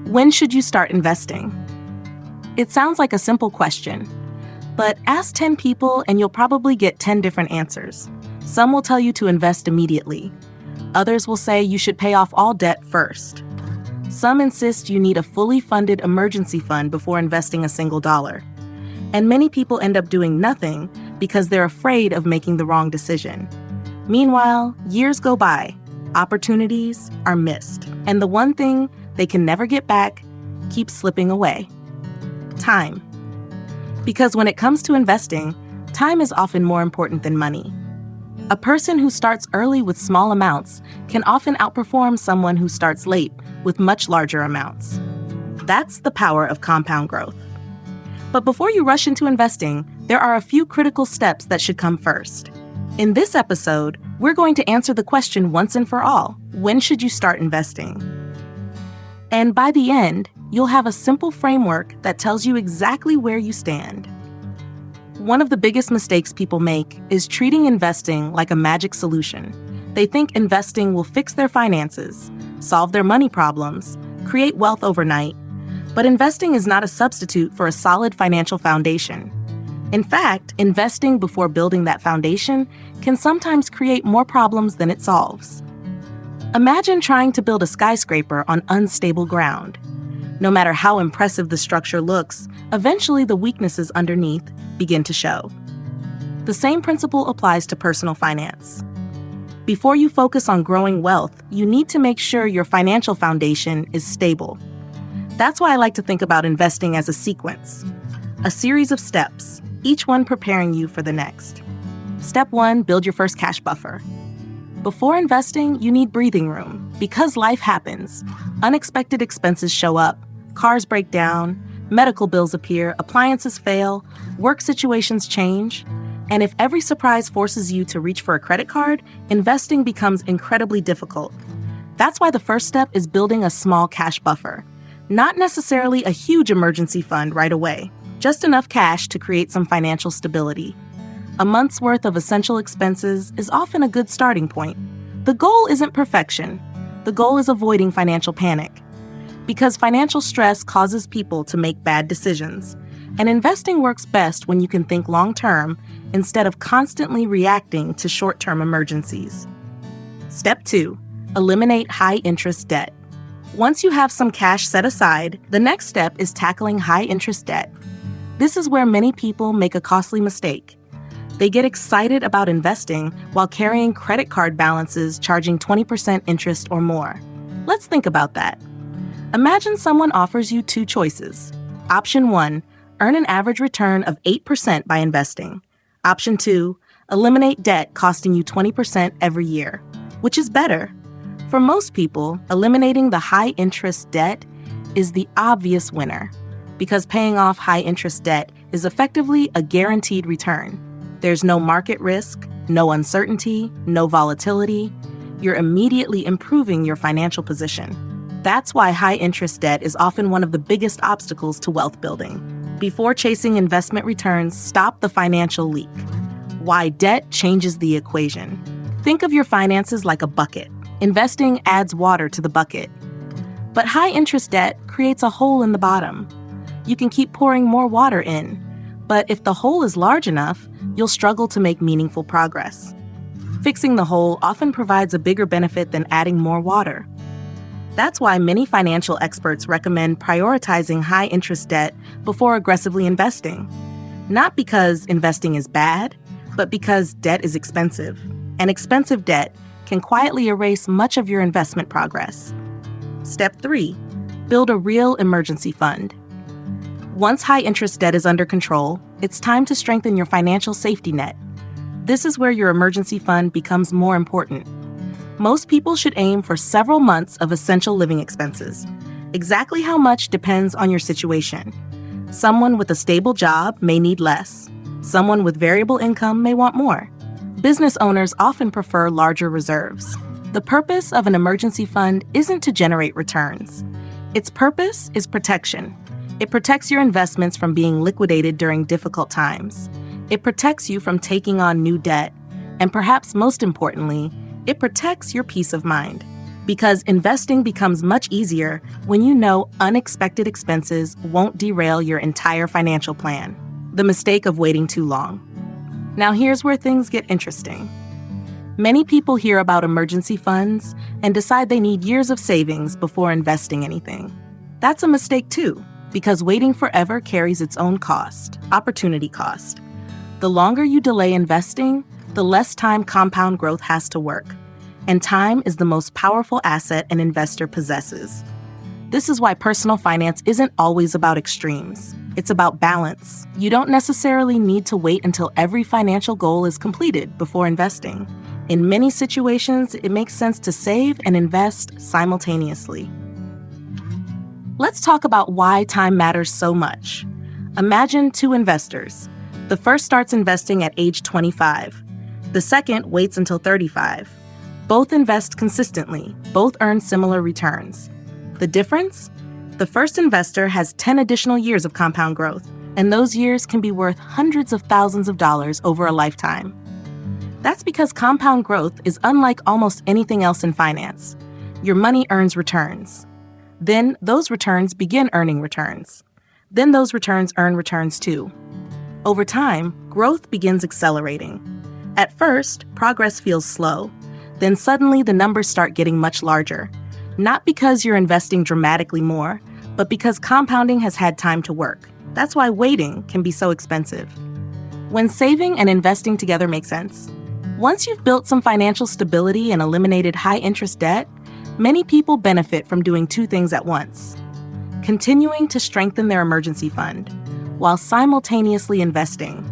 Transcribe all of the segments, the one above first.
When should you start investing? It sounds like a simple question, but ask 10 people and you'll probably get 10 different answers. Some will tell you to invest immediately. Others will say you should pay off all debt first. Some insist you need a fully funded emergency fund before investing a single dollar. And many people end up doing nothing because they're afraid of making the wrong decision. Meanwhile, years go by, opportunities are missed, and the one thing they can never get back keeps slipping away. Time. Because when it comes to investing, time is often more important than money. A person who starts early with small amounts can often outperform someone who starts late with much larger amounts. That's the power of compound growth. But before you rush into investing, there are a few critical steps that should come first. In this episode, we're going to answer the question once and for all: when should you start investing? And by the end, you'll have a simple framework that tells you exactly where you stand. One of the biggest mistakes people make is treating investing like a magic solution. They think investing will fix their finances, solve their money problems, create wealth overnight. But investing is not a substitute for a solid financial foundation. In fact, investing before building that foundation can sometimes create more problems than it solves. Imagine trying to build a skyscraper on unstable ground. No matter how impressive the structure looks, eventually the weaknesses underneath begin to show. The same principle applies to personal finance. Before you focus on growing wealth, you need to make sure your financial foundation is stable. That's why I like to think about investing as a sequence, a series of steps, each one preparing you for the next. Step 1, build your first cash buffer. Before investing, you need breathing room. Because life happens, unexpected expenses show up, cars break down, medical bills appear, appliances fail, work situations change. And if every surprise forces you to reach for a credit card, investing becomes incredibly difficult. That's why the first step is building a small cash buffer. Not necessarily a huge emergency fund right away, just enough cash to create some financial stability. A month's worth of essential expenses is often a good starting point. The goal isn't perfection. The goal is avoiding financial panic. Because financial stress causes people to make bad decisions. And investing works best when you can think long-term instead of constantly reacting to short-term emergencies. Step 2, eliminate high-interest debt. Once you have some cash set aside, the next step is tackling high-interest debt. This is where many people make a costly mistake. They get excited about investing while carrying credit card balances charging 20% interest or more. Let's think about that. Imagine someone offers you 2 choices. Option 1, earn an average return of 8% by investing. Option 2, eliminate debt costing you 20% every year. Which is better? For most people, eliminating the high-interest debt is the obvious winner, because paying off high-interest debt is effectively a guaranteed return. There's no market risk, no uncertainty, no volatility. You're immediately improving your financial position. That's why high-interest debt is often one of the biggest obstacles to wealth building. Before chasing investment returns, stop the financial leak. Why debt changes the equation. Think of your finances like a bucket. Investing adds water to the bucket. But high-interest debt creates a hole in the bottom. You can keep pouring more water in, but if the hole is large enough, you'll struggle to make meaningful progress. Fixing the hole often provides a bigger benefit than adding more water. That's why many financial experts recommend prioritizing high-interest debt before aggressively investing. Not because investing is bad, but because debt is expensive, and expensive debt can quietly erase much of your investment progress. Step 3, build a real emergency fund. Once high-interest debt is under control, it's time to strengthen your financial safety net. This is where your emergency fund becomes more important. Most people should aim for several months of essential living expenses. Exactly how much depends on your situation. Someone with a stable job may need less. Someone with variable income may want more. Business owners often prefer larger reserves. The purpose of an emergency fund isn't to generate returns. Its purpose is protection. It protects your investments from being liquidated during difficult times. It protects you from taking on new debt. And perhaps most importantly, it protects your peace of mind. Because investing becomes much easier when you know unexpected expenses won't derail your entire financial plan. The mistake of waiting too long. Now here's where things get interesting. Many people hear about emergency funds and decide they need years of savings before investing anything. That's a mistake too, because waiting forever carries its own cost, opportunity cost. The longer you delay investing, the less time compound growth has to work. And time is the most powerful asset an investor possesses. This is why personal finance isn't always about extremes. It's about balance. You don't necessarily need to wait until every financial goal is completed before investing. In many situations, it makes sense to save and invest simultaneously. Let's talk about why time matters so much. Imagine two investors. The first starts investing at age 25. The second waits until 35. Both invest consistently. Both earn similar returns. The difference? The first investor has 10 additional years of compound growth, and those years can be worth hundreds of thousands of dollars over a lifetime. That's because compound growth is unlike almost anything else in finance. Your money earns returns. Then those returns begin earning returns. Then those returns earn returns too. Over time, growth begins accelerating. At first, progress feels slow. Then suddenly the numbers start getting much larger. Not because you're investing dramatically more, but because compounding has had time to work. That's why waiting can be so expensive. When saving and investing together make sense. Once you've built some financial stability and eliminated high-interest debt, many people benefit from doing two things at once. Continuing to strengthen their emergency fund, while simultaneously investing.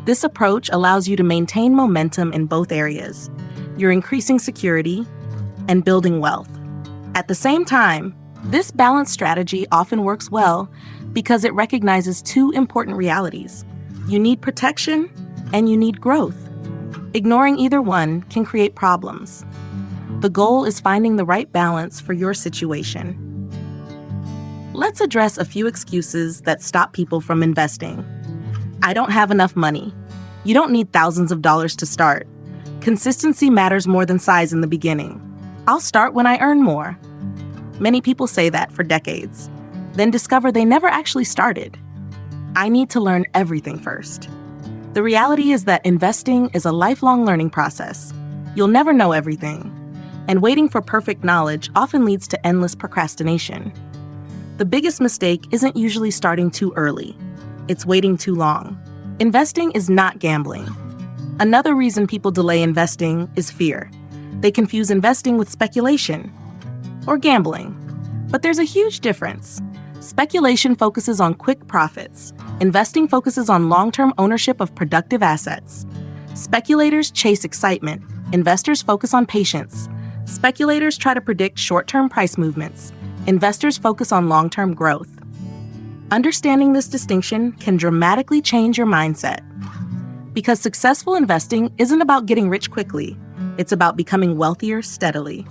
This approach allows you to maintain momentum in both areas. You're increasing security and building wealth. At the same time, this balanced strategy often works well because it recognizes two important realities. You need protection and you need growth. Ignoring either one can create problems. The goal is finding the right balance for your situation. Let's address a few excuses that stop people from investing. I don't have enough money. You don't need thousands of dollars to start. Consistency matters more than size in the beginning. I'll start when I earn more. Many people say that for decades, then discover they never actually started. I need to learn everything first. The reality is that investing is a lifelong learning process. You'll never know everything, and waiting for perfect knowledge often leads to endless procrastination. The biggest mistake isn't usually starting too early. It's waiting too long. Investing is not gambling. Another reason people delay investing is fear. They confuse investing with speculation or gambling. But there's a huge difference. Speculation focuses on quick profits. Investing focuses on long-term ownership of productive assets. Speculators chase excitement. Investors focus on patience. Speculators try to predict short-term price movements. Investors focus on long-term growth. Understanding this distinction can dramatically change your mindset. Because successful investing isn't about getting rich quickly. It's about becoming wealthier steadily.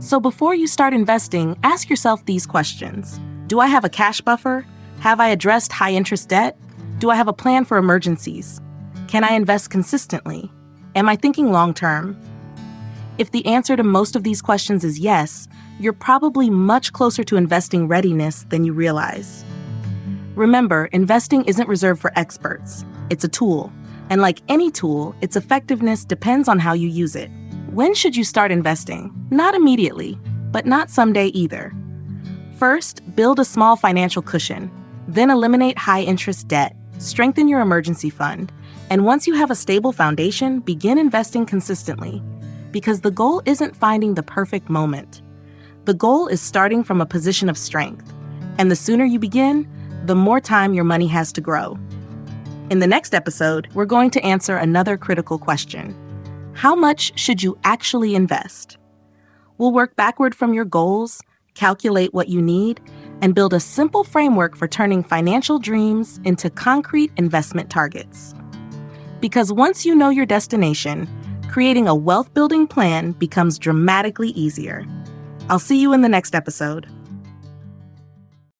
So before you start investing, ask yourself these questions. Do I have a cash buffer? Have I addressed high-interest debt? Do I have a plan for emergencies? Can I invest consistently? Am I thinking long-term? If the answer to most of these questions is yes, you're probably much closer to investing readiness than you realize. Remember, investing isn't reserved for experts. It's a tool. And like any tool, its effectiveness depends on how you use it. When should you start investing? Not immediately, but not someday either. First, build a small financial cushion. Then eliminate high-interest debt. Strengthen your emergency fund. And once you have a stable foundation, begin investing consistently. Because the goal isn't finding the perfect moment. The goal is starting from a position of strength. And the sooner you begin, the more time your money has to grow. In the next episode, we're going to answer another critical question. How much should you actually invest? We'll work backward from your goals, calculate what you need, and build a simple framework for turning financial dreams into concrete investment targets. Because once you know your destination, creating a wealth-building plan becomes dramatically easier. I'll see you in the next episode.